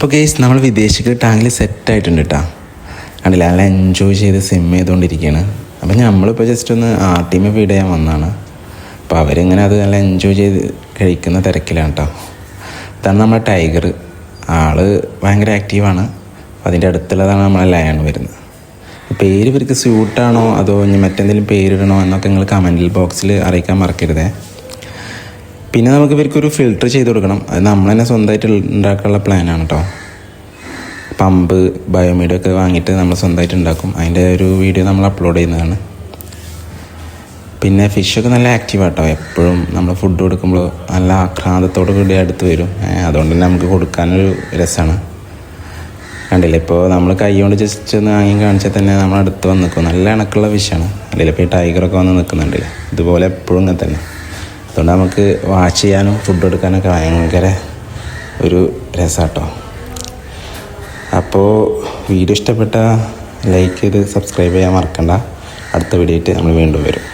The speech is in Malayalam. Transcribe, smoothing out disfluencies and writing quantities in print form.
അപ്പോൾ ഗെയ്സ് നമ്മൾ വിദേശിക്ക് ടാങ്കിൽ സെറ്റായിട്ടുണ്ട് കേട്ടോ. കണ്ടില്ല, നല്ല എൻജോയ് ചെയ്ത് സിം ചെയ്തുകൊണ്ടിരിക്കുകയാണ്. അപ്പം നമ്മളിപ്പോൾ ജസ്റ്റ് ഒന്ന് ടീം ഫീഡ് ചെയ്യാൻ വന്നതാണ്. അപ്പോൾ അവരിങ്ങനെ അത് നല്ല എൻജോയ് ചെയ്ത് കഴിക്കുന്ന തിരക്കിലാണ് കേട്ടോ. ഇതാണ് നമ്മുടെ ടൈഗർ. ആള് ഭയങ്കര ആക്റ്റീവാണ്. അതിൻ്റെ അടുത്തുള്ളതാണ് നമ്മളെ ലയൺ വരുന്നത്. പേര് ഇവർക്ക് സ്യൂട്ടാണോ അതോ ഇനി മറ്റെന്തെങ്കിലും പേരിടണോ എന്നൊക്കെ നിങ്ങൾ കമൻറ്റിൽ ബോക്സിൽ അറിയിക്കാൻ മറക്കരുതേ. പിന്നെ നമുക്ക് ഇവർക്കൊരു ഫിൽറ്റർ ചെയ്ത് കൊടുക്കണം. അത് നമ്മൾ തന്നെ സ്വന്തമായിട്ട് ഉണ്ടാക്കാനുള്ള പ്ലാനാണ് കേട്ടോ. പമ്പ് ബയോമീഡൊക്കെ വാങ്ങിയിട്ട് നമ്മൾ സ്വന്തമായിട്ട് ഉണ്ടാക്കും. അതിൻ്റെ ഒരു വീഡിയോ നമ്മൾ അപ്ലോഡ് ചെയ്യുന്നതാണ്. പിന്നെ ഫിഷൊക്കെ നല്ല ആക്റ്റീവാട്ടോ. എപ്പോഴും നമ്മൾ ഫുഡ് കൊടുക്കുമ്പോൾ നല്ല ആക്രാന്തത്തോടു കൂടി അടുത്ത് വരും. അതുകൊണ്ട് തന്നെ നമുക്ക് കൊടുക്കാനൊരു രസമാണ്. കണ്ടില്ല, ഇപ്പോൾ നമ്മൾ കൈ കൊണ്ട് ജസ്റ്റ് ഒന്ന് വാങ്ങി കാണിച്ചാൽ തന്നെ നമ്മളടുത്ത് വന്ന് നിൽക്കും. നല്ല ഇണക്കുള്ള ഫിഷാണ്. കണ്ടില്ല, ഇപ്പോൾ ഈ ടൈഗറൊക്കെ വന്ന് നിൽക്കുന്നുണ്ട്. ഇതുപോലെ എപ്പോഴും ഇങ്ങനെ തന്നെ. അതുകൊണ്ട് നമുക്ക് വാച്ച് ചെയ്യാനും ഫുഡ് കൊടുക്കാനൊക്കെ ഭയങ്കര ഒരു രസമാട്ടോ. അപ്പോൾ വീഡിയോ ഇഷ്ടപ്പെട്ട ലൈക്ക് ചെയ്ത് സബ്സ്ക്രൈബ് ചെയ്യാൻ മറക്കണ്ട. അടുത്ത വീഡിയോ ആയിട്ട് നമ്മൾ വീണ്ടും വരും.